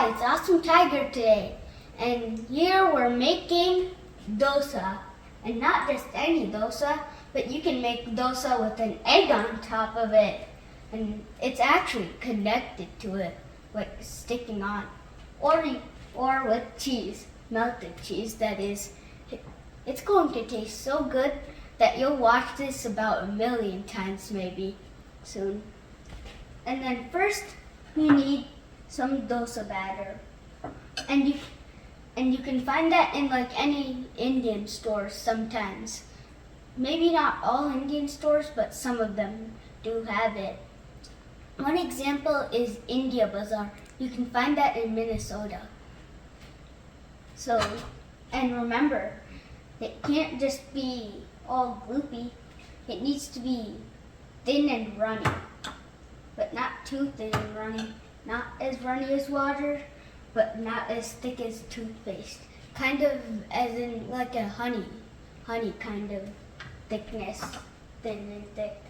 it's Awesome Tiger today, and here we're making dosa, and not just any dosa, but you can make dosa with an egg on top of it, and it's actually connected to it, like sticking on, or with cheese, melted cheese that is. It's going to taste so good that you'll watch this about 1,000,000 times maybe soon. And then first you need some dosa batter, and you can find that in like any Indian stores sometimes. Maybe not all Indian stores, but some of them do have it. One example is India Bazaar. You can find that in Minnesota. So, and remember, it can't just be all gloopy. It needs to be thin and runny, but not too thin and runny. Not as runny as water, but not as thick as toothpaste. Kind of as in like a honey kind of thickness, thin and thick.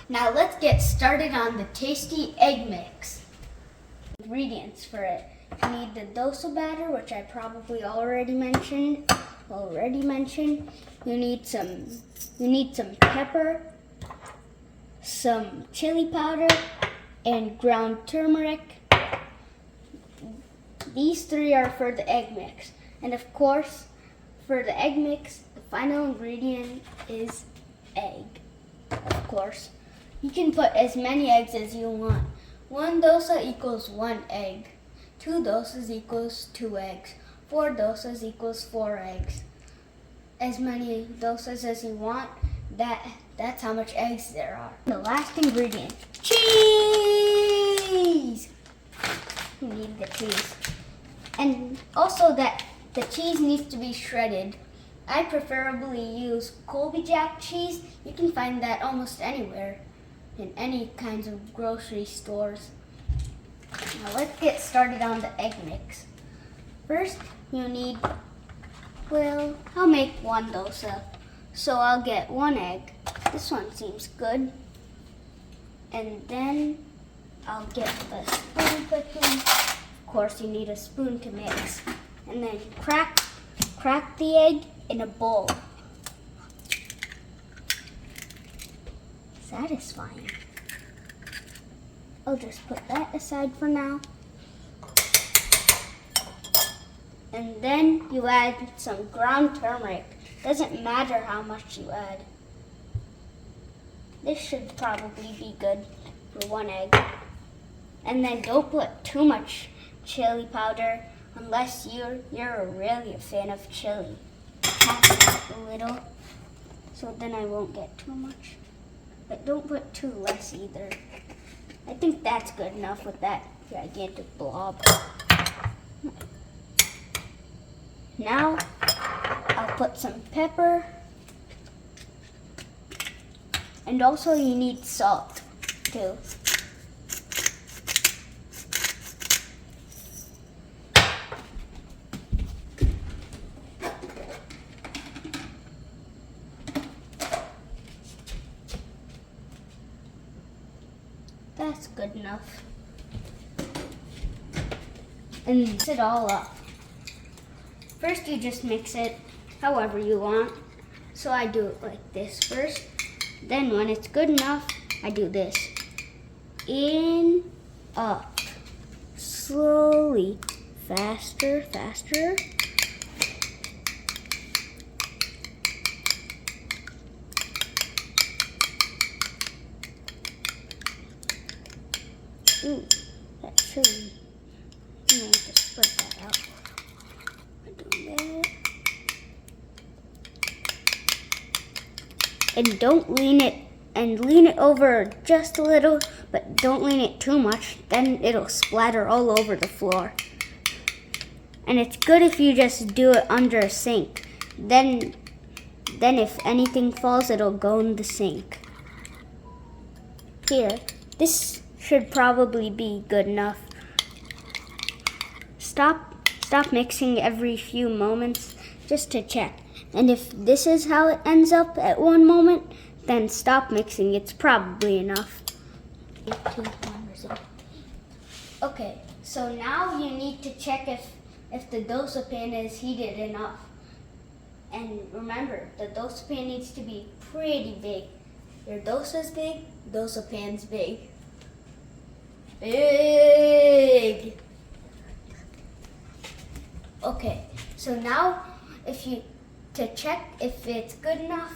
Now let's get started on the tasty egg mix. Ingredients for it. You need the dosa batter, which I probably already mentioned. You need some pepper, some chili powder, and ground turmeric. These three are for the egg mix. And of course, for the egg mix, the final ingredient is egg. Of course, you can put as many eggs as you want. 1 dosa equals 1 egg. 2 dosas equals 2 eggs. 4 dosas equals 4 eggs. As many dosas as you want, that's how much eggs there are. The last ingredient, cheese! You need the cheese. And also that the cheese needs to be shredded. I preferably use Colby Jack cheese. You can find that almost anywhere in any kinds of grocery stores. Now let's get started on the egg mix. First, you need, I'll make 1 dosa. So I'll get 1 egg. This one seems good. And then I'll get the spoon quickly. Of course, you need a spoon to mix. And then crack the egg in a bowl. Satisfying. I'll just put that aside for now. And then you add some ground turmeric. Doesn't matter how much you add. This should probably be good for 1 egg. And then don't put too much chili powder unless you're really a fan of chili. Half a little, so then I won't get too much. But don't put too less either. I think that's good enough with that gigantic blob. Now, I'll put some pepper. And also you need salt, too. That's good enough. And mix it all up. First, you just mix it however you want. So I do it like this first. Then when it's good enough, I do this. In, up, slowly, faster, faster. Ooh, that's silly. I'm going to spread that out. And don't lean it over just a little, but don't lean it too much, then it'll splatter all over the floor. And it's good if you just do it under a sink. Then if anything falls, it'll go in the sink. Here, this should probably be good enough. Stop mixing every few moments just to check. And if this is how it ends up at one moment, then stop mixing. It's probably enough. Okay, So now you need to check if the dosa pan is heated enough. And remember, the dosa pan needs to be pretty big. Your dosa's big, dosa pan's big. Big! Okay, so now to check if it's good enough,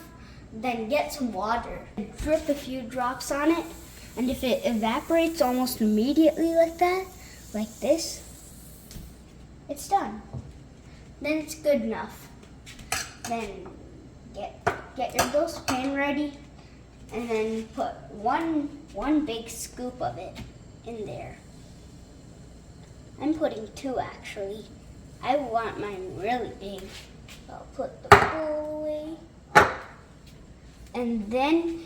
then get some water and drip a few drops on it. And if it evaporates almost immediately like that, like this, it's done. Then it's good enough. Then get your dosa pan ready, and then put one big scoop of it in there. I'm putting 2 actually. I want mine really big. I'll put the bowl away. And then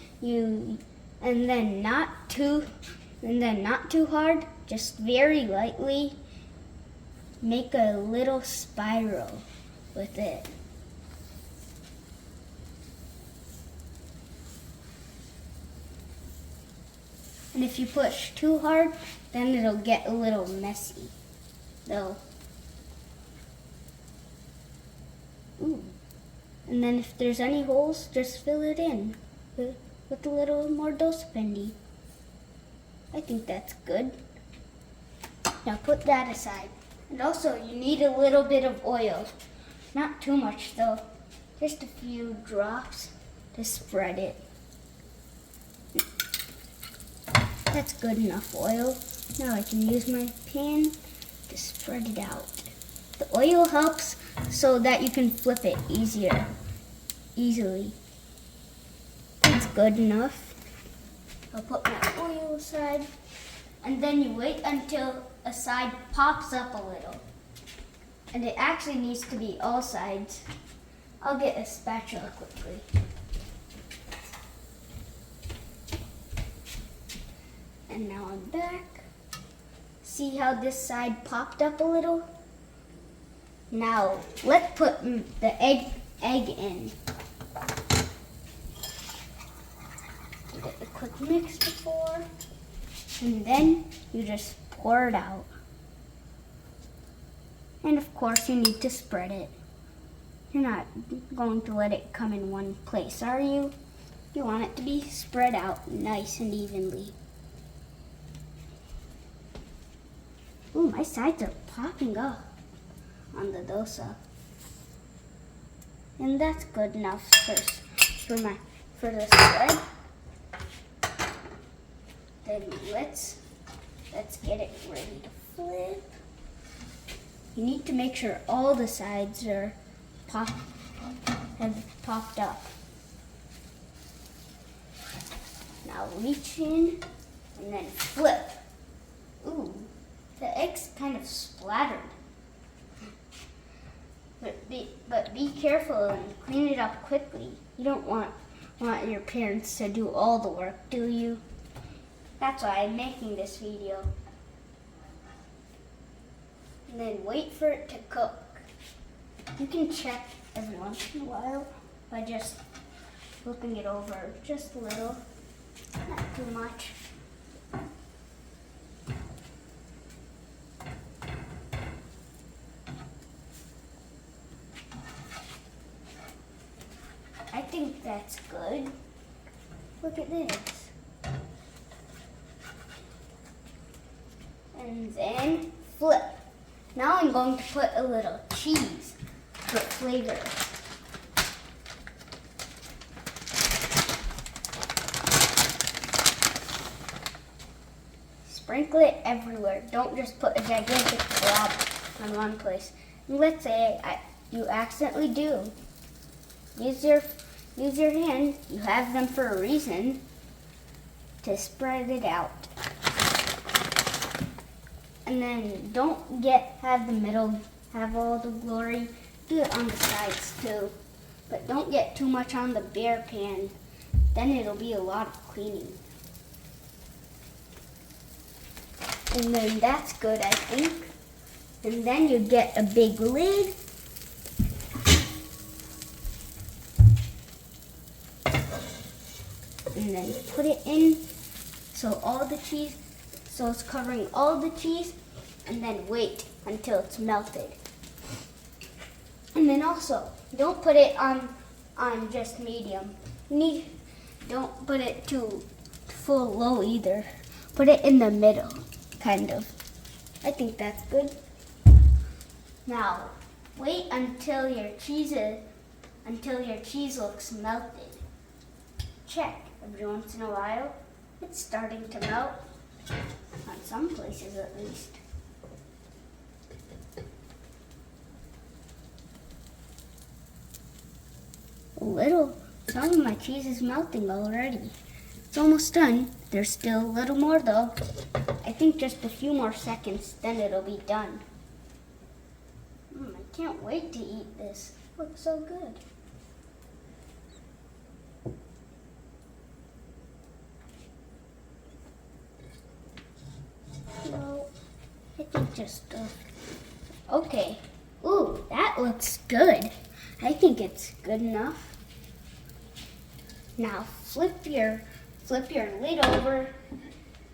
not too hard, just very lightly make a little spiral with it. And if you push too hard, then it'll get a little messy, though. Ooh. And then if there's any holes, just fill it in with a little more dosa pendi. I think that's good. Now put that aside. And also you need a little bit of oil. Not too much though. Just a few drops to spread it. That's good enough oil. Now I can use my pan to spread it out. The oil helps so that you can flip it easily. That's good enough. I'll put my oil aside, and then you wait until a side pops up a little. And it actually needs to be all sides. I'll get a spatula quickly. And now I'm back. See how this side popped up a little? Now let's put the egg in. Give it a quick mix before, and then you just pour it out. And of course you need to spread it. You're not going to let it come in one place, are you? You want it to be spread out nice and evenly. Ooh, my sides are popping up on the dosa. And that's good enough for the spread. Then let's get it ready to flip. You need to make sure all the sides have popped up. Now reach in and then flip. Ooh, the egg's kind of splattered. But be careful and clean it up quickly. You don't want your parents to do all the work, do you? That's why I'm making this video. And then wait for it to cook. You can check every once in a while by just flipping it over just a little, not too much. I think that's good. Look at this. And then flip. Now I'm going to put a little cheese for flavor. Sprinkle it everywhere. Don't just put a gigantic blob on one place. And let's say you accidentally do. Use your hand. You have them for a reason to spread it out. And then don't have the middle have all the glory. Do it on the sides too. But don't get too much on the bare pan. Then it'll be a lot of cleaning. And then that's good, I think. And then you get a big lid. And then put it in so it's covering all the cheese. and then wait until it's melted. And then also, don't put it on just medium. Don't put it too full low either. Put it in the middle, kind of. I think that's good. Now, wait until your cheese looks melted. Check every once in a while. It's starting to melt, on some places at least. A little. Some of my cheese is melting already. It's almost done. There's still a little more though. I think just a few more seconds, then it'll be done. I can't wait to eat this. It looks so good. No, I think just okay. Ooh, that looks good. I think it's good enough. Now flip your lid over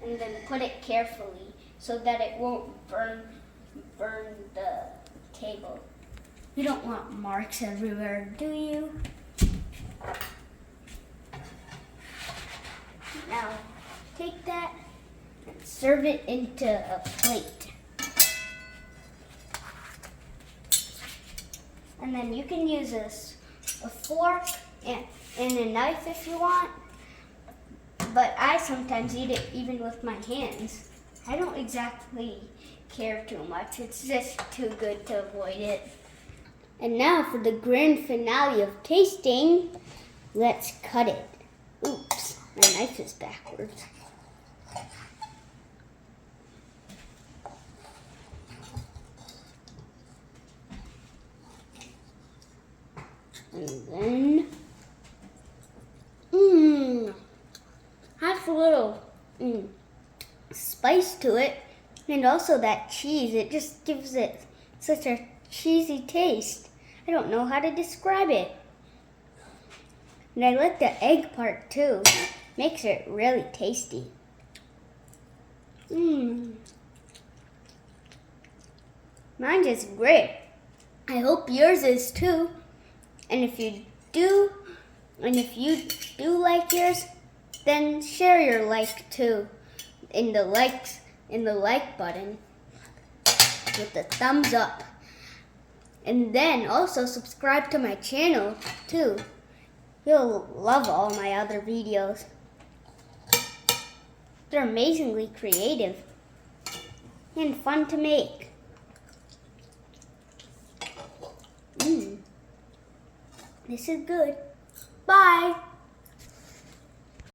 and then put it carefully so that it won't burn the table. You don't want marks everywhere, do you? Now take that and serve it into a plate. And then you can use a fork and a knife if you want. But I sometimes eat it even with my hands. I don't exactly care too much. It's just too good to avoid it. And now for the grand finale of tasting, let's cut it. Oops, my knife is backwards. And then, has a little spice to it, and also that cheese. It just gives it such a cheesy taste. I don't know how to describe it. And I like the egg part too. Makes it really tasty. Mine's is great. I hope yours is too. And if you do like yours, then share your like too in the like button with the thumbs up. And then also subscribe to my channel too. You'll love all my other videos. They're amazingly creative and fun to make. This is good. Bye.